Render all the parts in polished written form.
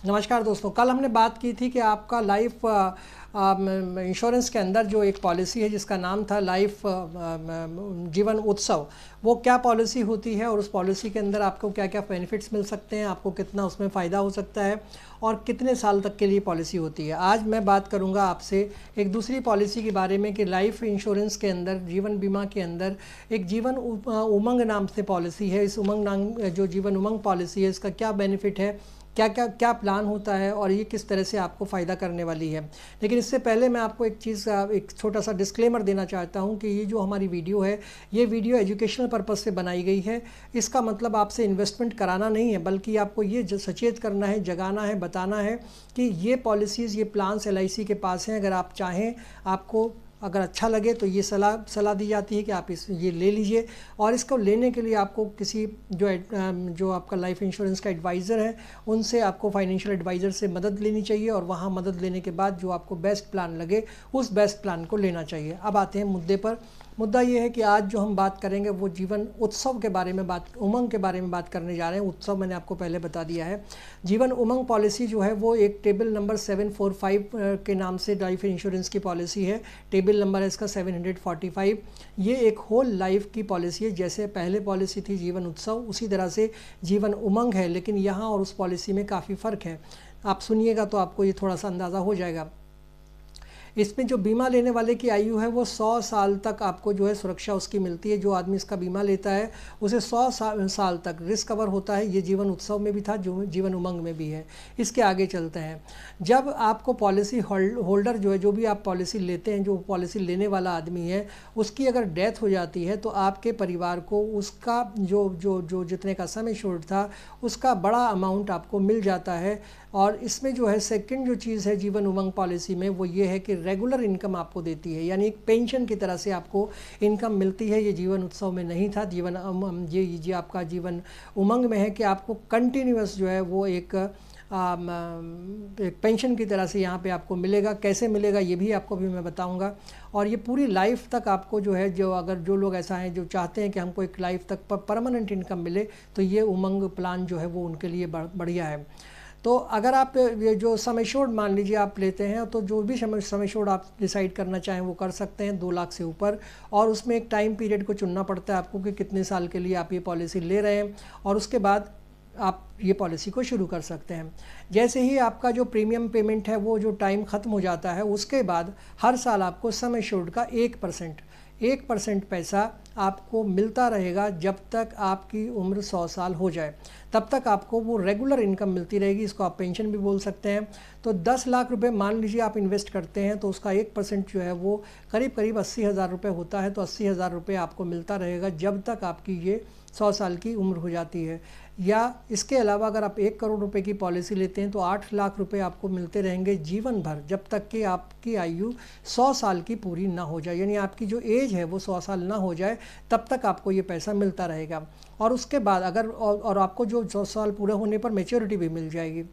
नमस्कार दोस्तों, कल हमने बात की थी कि आपका लाइफ इंश्योरेंस के अंदर जो एक पॉलिसी है जिसका नाम था लाइफ जीवन उत्सव, वो क्या पॉलिसी होती है और उस पॉलिसी के अंदर आपको क्या क्या बेनिफिट्स मिल सकते हैं, आपको कितना उसमें फ़ायदा हो सकता है और कितने साल तक के लिए पॉलिसी होती है। आज मैं बात करूंगा आपसे एक दूसरी पॉलिसी के बारे में कि लाइफ इंश्योरेंस के अंदर, जीवन बीमा के अंदर एक जीवन उमंग नाम से पॉलिसी है। इस उमंग नाम जो जीवन उमंग पॉलिसी है, इसका क्या बेनिफिट है, क्या प्लान होता है और ये किस तरह से आपको फ़ायदा करने वाली है। लेकिन इससे पहले मैं आपको एक चीज़, एक छोटा सा डिस्क्लेमर देना चाहता हूँ कि ये जो हमारी वीडियो है, ये वीडियो एजुकेशनल पर्पज़ से बनाई गई है। इसका मतलब आपसे इन्वेस्टमेंट कराना नहीं है, बल्कि आपको ये सचेत करना है, जगाना है, बताना है कि ये पॉलिसीज़, ये प्लान्स LIC के पास हैं। अगर आप चाहें, आपको अगर अच्छा लगे तो ये सलाह दी जाती है कि आप ये ले लीजिए। और इसको लेने के लिए आपको किसी जो आपका लाइफ इंश्योरेंस का एडवाइज़र है, उनसे आपको फाइनेंशियल एडवाइज़र से मदद लेनी चाहिए और वहाँ मदद लेने के बाद जो आपको बेस्ट प्लान लगे, उस बेस्ट प्लान को लेना चाहिए। अब आते हैं मुद्दे पर। मुद्दा ये है कि आज जो हम बात करेंगे वो जीवन उत्सव के बारे में, उमंग के बारे में बात करने जा रहे हैं। उत्सव मैंने आपको पहले बता दिया है। जीवन उमंग पॉलिसी जो है वो एक टेबल नंबर 745 के नाम से लाइफ इंश्योरेंस की पॉलिसी है। टेबल नंबर है इसका 745। ये एक होल लाइफ की पॉलिसी है। जैसे पहले पॉलिसी थी जीवन उत्सव, उसी तरह से जीवन उमंग है, लेकिन यहाँ और उस पॉलिसी में काफ़ी फ़र्क है। आप सुनिएगा तो आपको ये थोड़ा सा अंदाज़ा हो जाएगा। इसमें जो बीमा लेने वाले की आयु है वो 100 साल तक आपको जो है सुरक्षा उसकी मिलती है। जो आदमी इसका बीमा लेता है उसे 100 साल तक रिस्क कवर होता है। ये जीवन उत्सव में भी था, जो जीवन उमंग में भी है। इसके आगे चलते हैं। जब आपको पॉलिसी होल्डर जो है, जो भी आप पॉलिसी लेते हैं, जो पॉलिसी लेने वाला आदमी है, उसकी अगर डेथ हो जाती है तो आपके परिवार को उसका जो जितने का सम एश्योर्ड था उसका बड़ा अमाउंट आपको मिल जाता है। और इसमें जो है सेकंड जो चीज़ है जीवन उमंग पॉलिसी में, वो ये है कि रेगुलर इनकम आपको देती है, यानी एक पेंशन की तरह से आपको इनकम मिलती है। ये जीवन उत्सव में नहीं था। ये आपका जीवन उमंग में है कि आपको कंटिन्यूअस जो है वो एक पेंशन की तरह से यहाँ पे आपको मिलेगा। कैसे मिलेगा ये भी आपको भी मैं बताऊंगा। और ये पूरी लाइफ तक आपको जो है, जो लोग ऐसा हैं जो चाहते हैं कि हमको एक लाइफ तक परमानेंट इनकम मिले, तो ये उमंग प्लान जो है वो उनके लिए बढ़िया है। तो अगर आप ये जो सम एश्योर्ड मान लीजिए आप लेते हैं, तो जो भी सम एश्योर्ड आप डिसाइड करना चाहें वो कर सकते हैं, 2 लाख से ऊपर। और उसमें एक टाइम पीरियड को चुनना पड़ता है आपको कि कितने साल के लिए आप ये पॉलिसी ले रहे हैं, और उसके बाद आप ये पॉलिसी को शुरू कर सकते हैं। जैसे ही आपका जो प्रीमियम पेमेंट है वो जो टाइम ख़त्म हो जाता है, उसके बाद हर साल आपको सम एश्योर्ड का 1% पैसा आपको मिलता रहेगा जब तक आपकी उम्र 100 साल हो जाए। तब तक आपको वो रेगुलर इनकम मिलती रहेगी। इसको आप पेंशन भी बोल सकते हैं। तो 10 लाख रुपए मान लीजिए आप इन्वेस्ट करते हैं, तो उसका 1% जो है वो करीब 80,000 रुपये होता है। तो 80,000 रुपये आपको मिलता रहेगा जब तक आपकी ये 100 साल की उम्र हो जाती है। या इसके अलावा अगर आप 1 करोड़ रुपए की पॉलिसी लेते हैं तो 8 लाख रुपए आपको मिलते रहेंगे जीवन भर, जब तक कि आपकी आयु 100 साल की पूरी ना हो जाए। यानी आपकी जो एज है वो 100 साल ना हो जाए, तब तक आपको ये पैसा मिलता रहेगा। और उसके बाद अगर और आपको जो 100 साल पूरे होने पर मैच्योरिटी भी मिल जाएगी,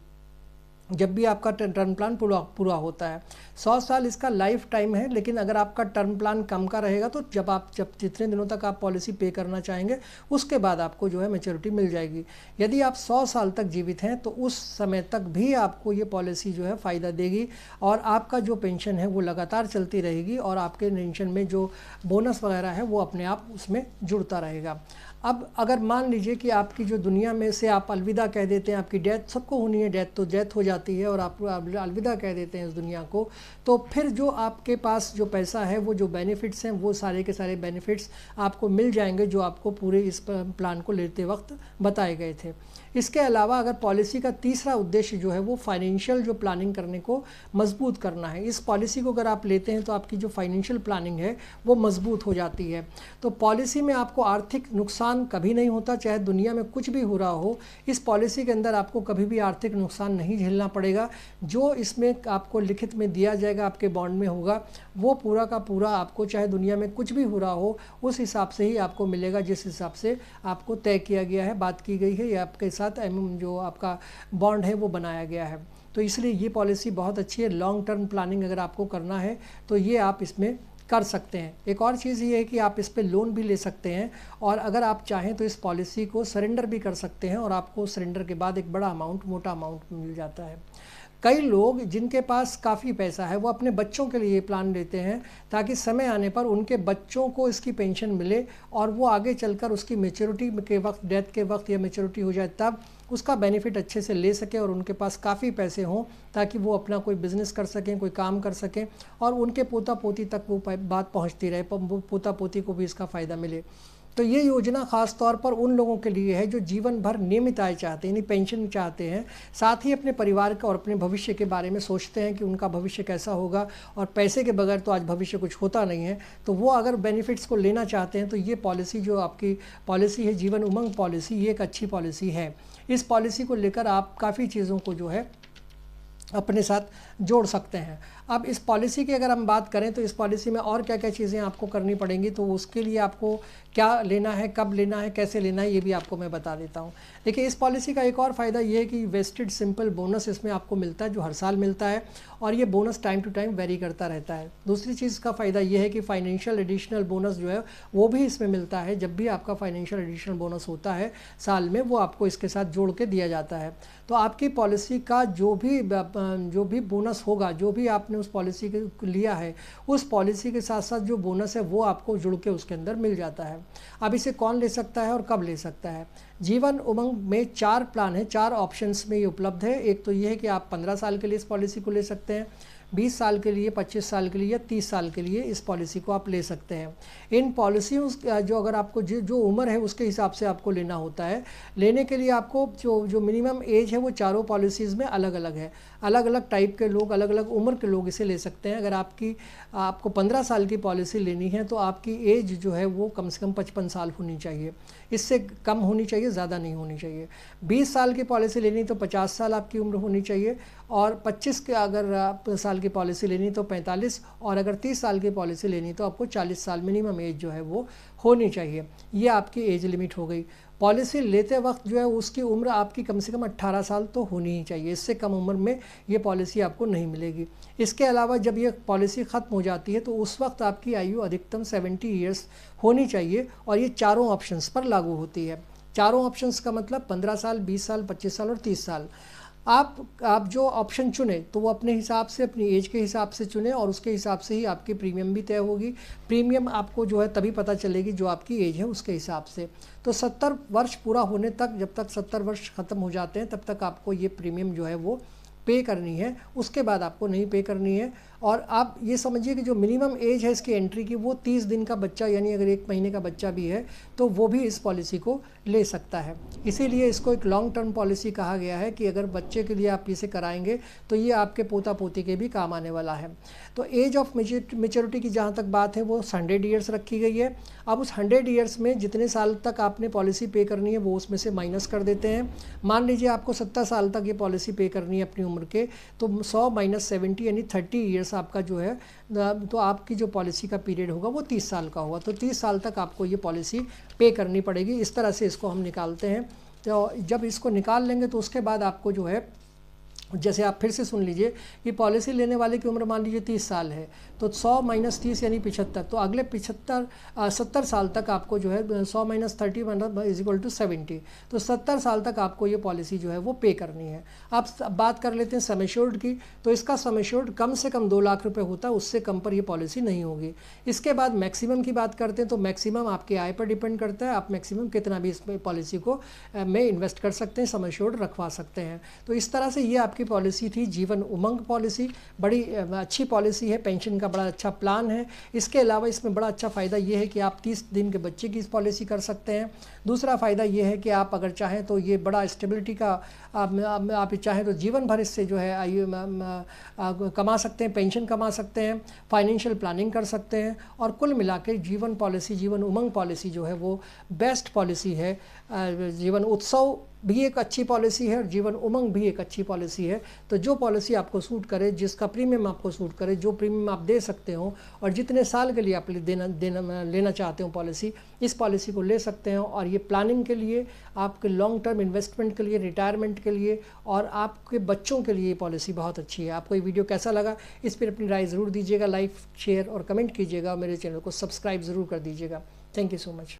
जब भी आपका टर्म प्लान पूरा होता है। 100 साल इसका लाइफ टाइम है, लेकिन अगर आपका टर्म प्लान कम का रहेगा तो जब जितने दिनों तक आप पॉलिसी पे करना चाहेंगे, उसके बाद आपको जो है मैच्योरिटी मिल जाएगी। यदि आप 100 साल तक जीवित हैं तो उस समय तक भी आपको ये पॉलिसी जो है फ़ायदा देगी, और आपका जो पेंशन है वो लगातार चलती रहेगी, और आपके पेंशन में जो बोनस वगैरह है वो अपने आप उसमें जुड़ता रहेगा। अब अगर मान लीजिए कि आपकी जो दुनिया में से आप अलविदा कह देते हैं, आपकी डेथ, सबको होनी है डेथ, तो डेथ हो जाती है और आप अलविदा कह देते हैं इस दुनिया को, तो फिर जो आपके पास जो पैसा है, वो जो बेनिफिट्स हैं, वो सारे के सारे बेनिफिट्स आपको मिल जाएंगे जो आपको पूरे इस प्लान को लेते वक्त बताए गए थे। इसके अलावा अगर पॉलिसी का तीसरा उद्देश्य जो है वो फाइनेंशियल जो प्लानिंग करने को मजबूत करना है। इस पॉलिसी को अगर आप लेते हैं तो आपकी जो फाइनेंशियल प्लानिंग है वो मजबूत हो जाती है। तो पॉलिसी में आपको आर्थिक नुकसान कभी नहीं होता, चाहे दुनिया में कुछ भी हो रहा हो। इस पॉलिसी के अंदर आपको कभी भी आर्थिक नुकसान नहीं झेलना पड़ेगा। जो इसमें आपको लिखित में दिया जाएगा, आपके बॉन्ड में होगा, वो पूरा का पूरा आपको, चाहे दुनिया में कुछ भी हो रहा हो, उस हिसाब से ही आपको मिलेगा, जिस हिसाब से आपको तय किया गया है, बात की गई है, या आपके साथ जो आपका बॉन्ड है वो बनाया गया है। तो इसलिए ये पॉलिसी बहुत अच्छी है। लॉन्ग टर्म प्लानिंग अगर आपको करना है तो ये आप इसमें कर सकते हैं। एक और चीज़ ये है कि आप इस पे लोन भी ले सकते हैं और अगर आप चाहें तो इस पॉलिसी को सरेंडर भी कर सकते हैं और आपको सरेंडर के बाद एक बड़ा अमाउंट, मोटा अमाउंट मिल जाता है। कई लोग जिनके पास काफ़ी पैसा है वो अपने बच्चों के लिए प्लान लेते हैं ताकि समय आने पर उनके बच्चों को इसकी पेंशन मिले और वो आगे चलकर उसकी मैच्योरिटी के वक्त, डेथ के वक्त या मैच्योरिटी हो जाए तब उसका बेनिफिट अच्छे से ले सके और उनके पास काफ़ी पैसे हों ताकि वो अपना कोई बिज़नेस कर सकें, कोई काम कर सकें और उनके पोता पोती तक वो बात पहुंचती रहे, पोता पोती को भी इसका फ़ायदा मिले। तो ये योजना ख़ास तौर पर उन लोगों के लिए है जो जीवन भर नियमित आय चाहते हैं, यानी पेंशन चाहते हैं, साथ ही अपने परिवार का और अपने भविष्य के बारे में सोचते हैं कि उनका भविष्य कैसा होगा और पैसे के बगैर तो आज भविष्य कुछ होता नहीं है। तो वो अगर बेनिफिट्स को लेना चाहते हैं तो ये पॉलिसी जो आपकी पॉलिसी है जीवन उमंग पॉलिसी, ये एक अच्छी पॉलिसी है। इस पॉलिसी को लेकर आप काफ़ी चीज़ों को जो है अपने साथ जोड़ सकते हैं। अब इस पॉलिसी की अगर हम बात करें तो इस पॉलिसी में और क्या क्या चीज़ें आपको करनी पड़ेंगी, तो उसके लिए आपको क्या लेना है, कब लेना है, कैसे लेना है, ये भी आपको मैं बता देता हूँ। देखिए, इस पॉलिसी का एक और फ़ायदा ये है कि वेस्टेड सिंपल बोनस इसमें आपको मिलता है जो हर साल मिलता है और ये bonus time to time vary करता रहता है। दूसरी चीज़ का फ़ायदा ये है कि फाइनेंशियल एडिशनल बोनस जो है वो भी इसमें मिलता है। जब भी आपका फाइनेंशियल एडिशनल बोनस होता है साल में, वो आपको इसके साथ जोड़ के दिया जाता है। तो आपकी पॉलिसी का जो भी बोनस होगा, जो भी आपने उस पॉलिसी के लिया है, उस पॉलिसी के साथ साथ जो बोनस है वो आपको जुड़ के उसके अंदर मिल जाता है। अब इसे कौन ले सकता है और कब ले सकता है? जीवन उमंग में 4 प्लान है, 4 ऑप्शंस में ये उपलब्ध है। एक तो ये है कि आप 15 साल के लिए इस पॉलिसी को ले सकते हैं, 20 साल के लिए, 25 साल के लिए या 30 साल के लिए इस पॉलिसी को आप ले सकते हैं। इन पॉलिसियों जो अगर आपको जो उम्र है उसके हिसाब से आपको लेना होता है। लेने के लिए आपको जो मिनिमम एज है वो चारों पॉलिसीज़ में अलग अलग है। अलग अलग टाइप के लोग, अलग अलग उम्र के लोग इसे ले सकते हैं। अगर आपको 15 साल की पॉलिसी लेनी है तो आपकी एज जो है वो कम से कम 55 साल होनी चाहिए, इससे कम होनी चाहिए, ज़्यादा नहीं होनी चाहिए। 20 साल की पॉलिसी लेनी तो 50 साल आपकी उम्र होनी चाहिए और 25 के अगर साल की पॉलिसी लेनी तो 45 और अगर 30 साल की पॉलिसी लेनी तो आपको 40 साल मिनिमम एज जो है वो होनी चाहिए। ये आपकी एज लिमिट हो गई। पॉलिसी लेते वक्त जो है उसकी उम्र आपकी कम से कम 18 साल तो होनी ही चाहिए, इससे कम उम्र में ये पॉलिसी आपको नहीं मिलेगी। इसके अलावा जब ये पॉलिसी ख़त्म हो जाती है तो उस वक्त आपकी आयु अधिकतम 70 ईयर्स होनी चाहिए और ये चारों ऑप्शंस पर लागू होती है। चारों ऑप्शंस का मतलब 15 साल, 20 साल, 25 साल और 30 साल। आप जो ऑप्शन चुने तो वो अपने हिसाब से, अपनी एज के हिसाब से चुने और उसके हिसाब से ही आपकी प्रीमियम भी तय होगी। प्रीमियम आपको जो है तभी पता चलेगी जो आपकी एज है उसके हिसाब से। तो 70 वर्ष पूरा होने तक, जब तक 70 वर्ष ख़त्म हो जाते हैं तब तक आपको ये प्रीमियम जो है वो पे करनी है, उसके बाद आपको नहीं पे करनी है। और आप ये समझिए कि जो मिनिमम एज है इसकी एंट्री की वो 30 दिन का बच्चा, यानी अगर 1 महीने का बच्चा भी है तो वो भी इस पॉलिसी को ले सकता है। इसीलिए इसको एक लॉन्ग टर्म पॉलिसी कहा गया है कि अगर बच्चे के लिए आप इसे कराएंगे तो ये आपके पोता पोती के भी काम आने वाला है। तो एज ऑफ मेच्योरिटी की जहाँ तक बात है वो 100 ईयर्स रखी गई है। अब उस 100 ईयर्स में जितने साल तक आपने पॉलिसी पे करनी है वो उसमें से माइनस कर देते हैं। मान लीजिए आपको 70 साल तक ये पॉलिसी पे करनी है अपनी उम्र के, तो 100 - 70 यानी 30 ईयर्स आपका जो है, तो आपकी जो पॉलिसी का पीरियड होगा वो 30 साल का होगा। तो 30 साल तक आपको ये पॉलिसी पे करनी पड़ेगी। इस तरह से इसको हम निकालते हैं। तो जब इसको निकाल लेंगे तो उसके बाद आपको जो है, जैसे आप फिर से सुन लीजिए कि पॉलिसी लेने वाले की उम्र मान लीजिए 30 साल है तो 100 - 30 यानी 75, तो अगले 70 साल तक आपको जो है 100 - 30 = 70, तो 70 साल तक आपको ये पॉलिसी जो है वो पे करनी है। अब बात कर लेते हैं सम एश्योर्ड की। तो इसका सम एश्योर्ड कम से कम 2 लाख रुपए होता है, उससे कम पर ये पॉलिसी नहीं होगी। इसके बाद मैक्सिमम की बात करते हैं तो मैक्सिमम आपके आय पर डिपेंड करता है। आप मैक्सिमम कितना भी इसमें पॉलिसी को में इन्वेस्ट कर सकते हैं, सम एश्योर्ड रखवा सकते हैं। तो इस तरह से ये आपकी पॉलिसी थी जीवन उमंग पॉलिसी। बड़ी अच्छी पॉलिसी है, पेंशन का बड़ा अच्छा प्लान है। इसके अलावा इसमें बड़ा अच्छा फ़ायदा ये है कि आप 30 दिन के बच्चे की इस पॉलिसी कर सकते हैं। दूसरा फ़ायदा ये है कि आप अगर चाहें तो ये बड़ा स्टेबिलिटी का, आप चाहें तो जीवन भर इससे जो है आयु कमा सकते हैं, पेंशन कमा सकते हैं, फाइनेंशियल प्लानिंग कर सकते हैं। और कुल मिला के जीवन पॉलिसी, जीवन उमंग पॉलिसी जो है वो बेस्ट पॉलिसी है। जीवन उत्सव भी एक अच्छी पॉलिसी है और जीवन उमंग भी एक अच्छी पॉलिसी है। तो जो पॉलिसी आपको सूट करे, जिसका प्रीमियम आपको सूट करे, जो प्रीमियम आप दे सकते हो और जितने साल के लिए आप लेना चाहते हो पॉलिसी, इस पॉलिसी को ले सकते हैं। और ये प्लानिंग के लिए, आपके लॉन्ग टर्म इन्वेस्टमेंट के लिए, रिटायरमेंट के लिए और आपके बच्चों के लिए ये पॉलिसी बहुत अच्छी है। आपको ये वीडियो कैसा लगा, इस पर अपनी राय ज़रूर दीजिएगा, लाइक, शेयर और कमेंट कीजिएगा। मेरे चैनल को सब्सक्राइब ज़रूर कर दीजिएगा। Thank you so much.